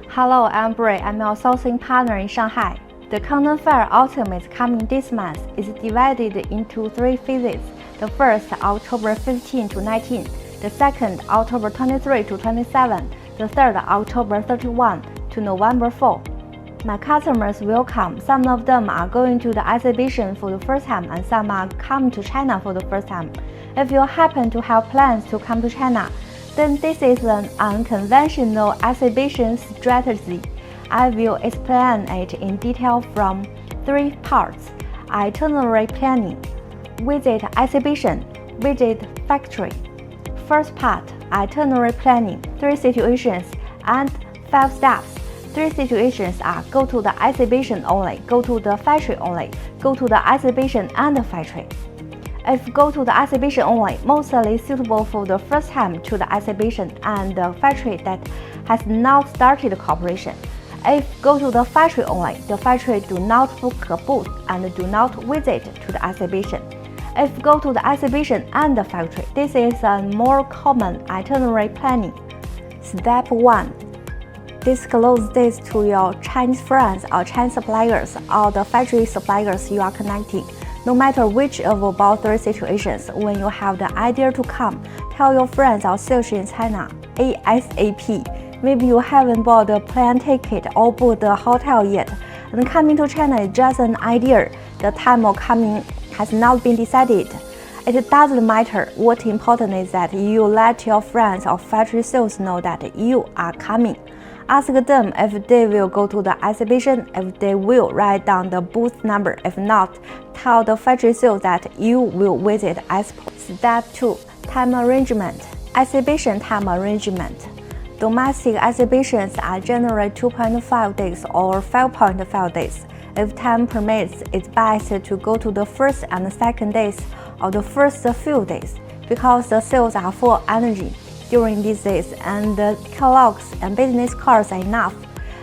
Hello, I'm Bray. I'm your sourcing partner in Shanghai. The Canton Fair Autumn is coming this month. It's divided into 3 phases. The first, October 15 to 19. The second, October 23 to 27. The third, October 31 to November 4. My customers will come. Some of them are going to the exhibition for the first time and some are coming to China for the first time. If you happen to have plans to come to China, then this is an unconventional exhibition strategy. I will explain it in detail from 3 parts: itinerary planning, visit exhibition, visit factory. First part, itinerary planning, 3 situations and 5 steps. 3 situations are go to the exhibition only, go to the factory only, go to the exhibition and the factory. If go to the exhibition only, mostly suitable for the first time to the exhibition and the factory that has not started cooperation. If go to the factory only, the factory do not book a booth and do not visit to the exhibition. If go to the exhibition and the factory, this is a more common itinerary planning. Step 1. Disclose this to your Chinese friends or Chinese suppliers or the factory suppliers you are connecting. No matter which of about 3 situations, when you have the idea to come, tell your friends or sales in China ASAP. Maybe you haven't bought a plane ticket or booked a hotel yet, and coming to China is just an idea. The time of coming has not been decided. It doesn't matter. What's important is that you let your friends or factory sales know that you are coming. Ask them if they will go to the exhibition. If they will, write down the booth number. If not, tell the factory sales that you will visit Expo. Step 2. Time arrangement. Exhibition time arrangement. Domestic exhibitions are generally 2.5 days or 5.5 days. If time permits, it's best to go to the first and second days or the first few days because the sales are full of energy during these days and the catalogs and business cards are enough.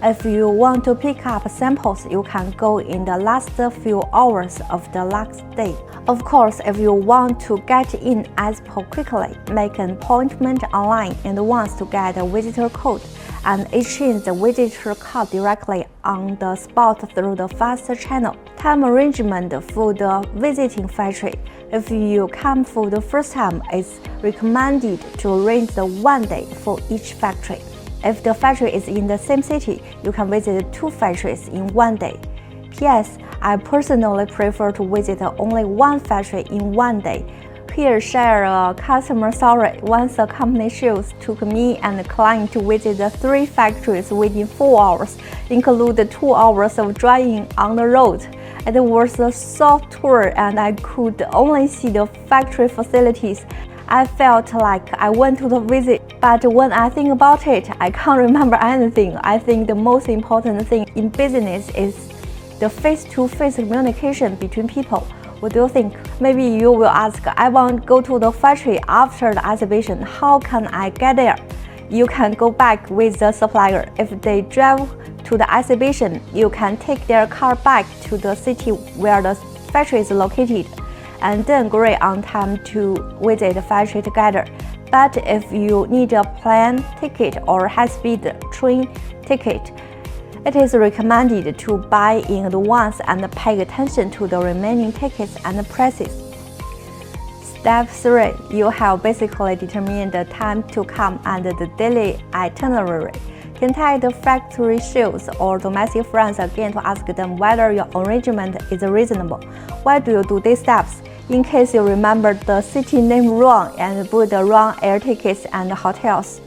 If you want to pick up samples, you can go in the last few hours of the last day. Of course, if you want to get in Expo quickly, make an appointment online in advance to get a visitor code and exchange the visitor card directly on the spot through the fast channel. Time arrangement for the visiting factory. If you come for the first time, it's recommended to arrange the 1 day for each factory. If the factory is in the same city, you can visit 2 factories in 1 day. P.S. I personally prefer to visit only 1 factory in 1 day. Here share a customer story. Once a company sales took me and the client to visit the 3 factories within 4 hours, including 2 hours of driving on the road. It was a short tour and I could only see the factory facilities. I felt like I went to the visit, but when I think about it, I can't remember anything. I think the most important thing in business is the face-to-face communication between people. What do you think? Maybe you will ask, I want to go to the factory after the exhibition. How can I get there? You can go back with the supplier. If they drive to the exhibition, you can take their car back to the city where the factory is located, and then agree on time to visit the factory together. But if you need a plane ticket or high-speed train ticket, it is recommended to buy in advance and pay attention to the remaining tickets and prices. Step 3. You have basically determined the time to come and the daily itinerary. Contact the factory sales or domestic friends again to ask them whether your arrangement is reasonable. Why do you do these steps? In case you remember the city name wrong and book the wrong air tickets and hotels.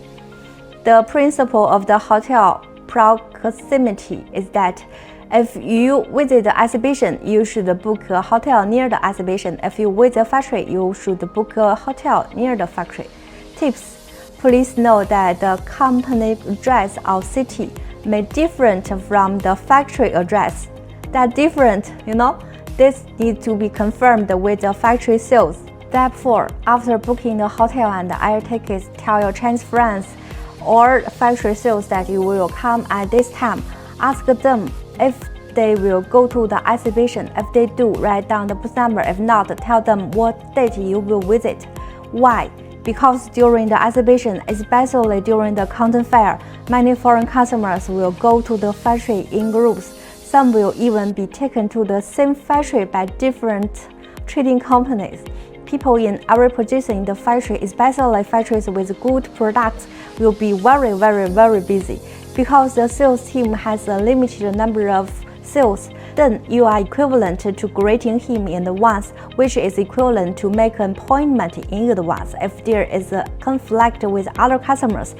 The principle of the hotel proximity is that if you visit the exhibition, you should book a hotel near the exhibition. If you visit the factory, you should book a hotel near the factory. Tips. Please note that the company address or city may different from the factory address. That's different, This needs to be confirmed with the factory sales. Step 4. After booking the hotel and the air tickets, tell your Chinese friends or factory sales that you will come at this time. Ask them if they will go to the exhibition. If they do, write down the booth number. If not, tell them what date you will visit. Why? because during the exhibition, especially during the Canton Fair, many foreign customers will go to the factory in groups. Some will even be taken to the same factory by different trading companies. People in every position in the factory, especially factories with good products, will be very busy. Because the sales team has a limited number of sales, then you are equivalent to greeting him in advance, which is equivalent to make an appointment in advance. If there is a conflict with other customers,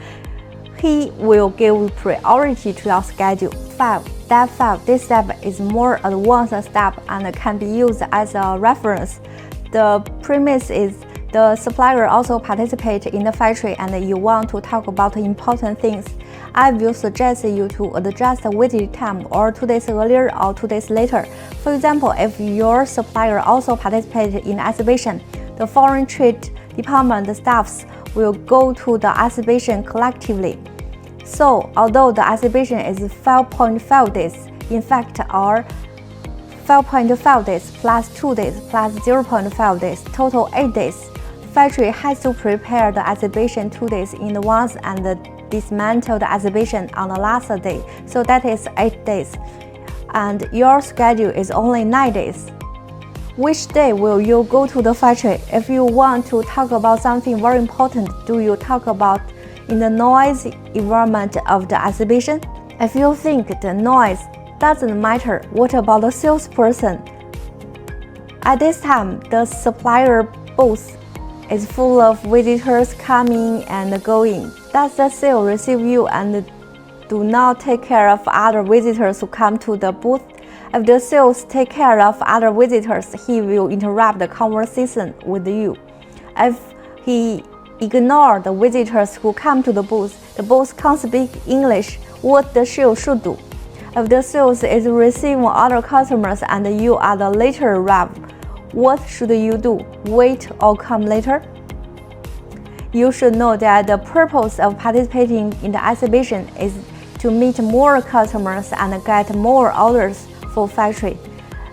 he will give priority to your schedule. 5. Step 5. This step is more advanced step and can be used as a reference. The premise is the supplier also participates in the factory and you want to talk about important things. I will suggest you to adjust the visit time or 2 days earlier or 2 days later. For example, if your supplier also participates in exhibition, the foreign trade department staffs will go to the exhibition collectively. So, although the exhibition is 5.5 days, in fact, are 5.5 days plus 2 days plus 0.5 days, total 8 days. Factory has to prepare the exhibition 2 days in advance and dismantle the exhibition on the last day, so that is 8 days. And your schedule is only 9 days. Which day will you go to the factory? If you want to talk about something very important, do you talk about in the noisy environment of the exhibition? If you think the noise doesn't matter, what about the salesperson? At this time, the supplier booth is full of visitors coming and going. Does the sale receive you and do not take care of other visitors who come to the booth? If the sales take care of other visitors, he will interrupt the conversation with you. If he ignores the visitors who come to the booth can't speak English, what the sales should do? If the sales is receiving other customers and you are the later arrived, what should you do? Wait or come later? You should know that the purpose of participating in the exhibition is to meet more customers and get more orders for factory.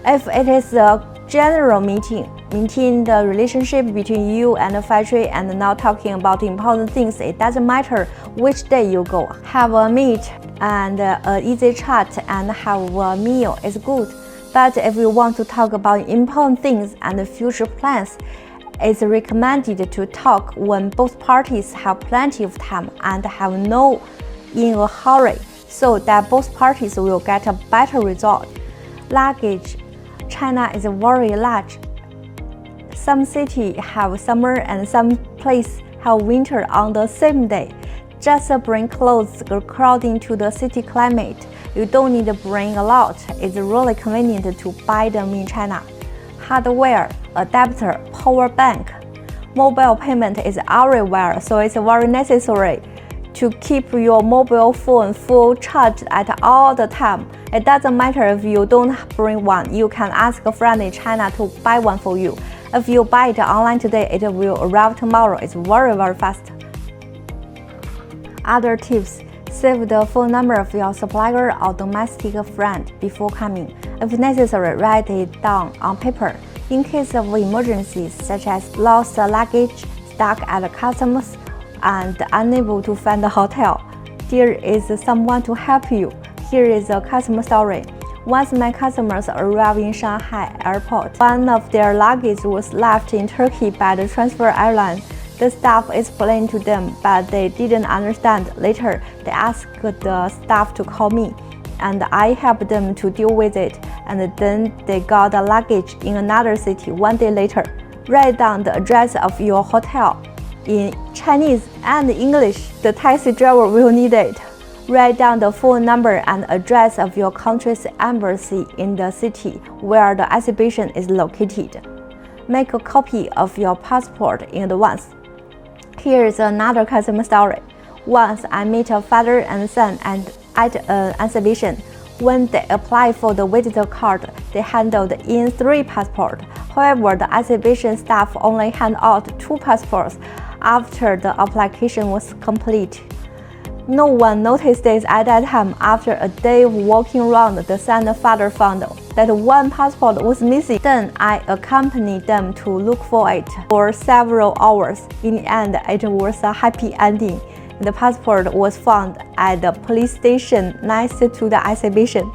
If it is a general meeting, maintain the relationship between you and the factory and not talking about important things. It doesn't matter which day you go. Have a meet and an easy chat and have a meal is good. But if you want to talk about important things and future plans, it's recommended to talk when both parties have plenty of time and have no in a hurry, so that both parties will get a better result. Luggage. China is very large. Some cities have summer and some places have winter on the same day. Just bring clothes according to the city climate. You don't need to bring a lot. It's really convenient to buy them in China. Hardware, adapter, power bank. Mobile payment is everywhere, so it's very necessary to keep your mobile phone full charged at all the time. It doesn't matter if you don't bring one. You can ask a friend in China to buy one for you. If you buy it online today, it will arrive tomorrow. It's very fast. Other tips. Save the phone number of your supplier or domestic friend before coming. If necessary, write it down on paper. In case of emergencies such as lost luggage, stuck at customs, and unable to find a hotel, there is someone to help you. Here is a customer story. Once my customers arrived in Shanghai airport, one of their luggage was left in Turkey by the transfer airline. The staff explained to them, but they didn't understand. Later, they asked the staff to call me, and I helped them to deal with it, and then they got the luggage in another city 1 day later. Write down the address of your hotel in Chinese and English. The taxi driver will need it. Write down the phone number and address of your country's embassy in the city where the exhibition is located. Make a copy of your passport in advance. Here is another customer story. Once I met a father and son at an exhibition. When they applied for the visitor card, they handed in 3 passports. However, the exhibition staff only handed out 2 passports after the application was complete. No one noticed this at that time. After a day of walking around, the son and father found that one passport was missing. Then I accompanied them to look for it for several hours. In the end, it was a happy ending. The passport was found at the police station next to the exhibition.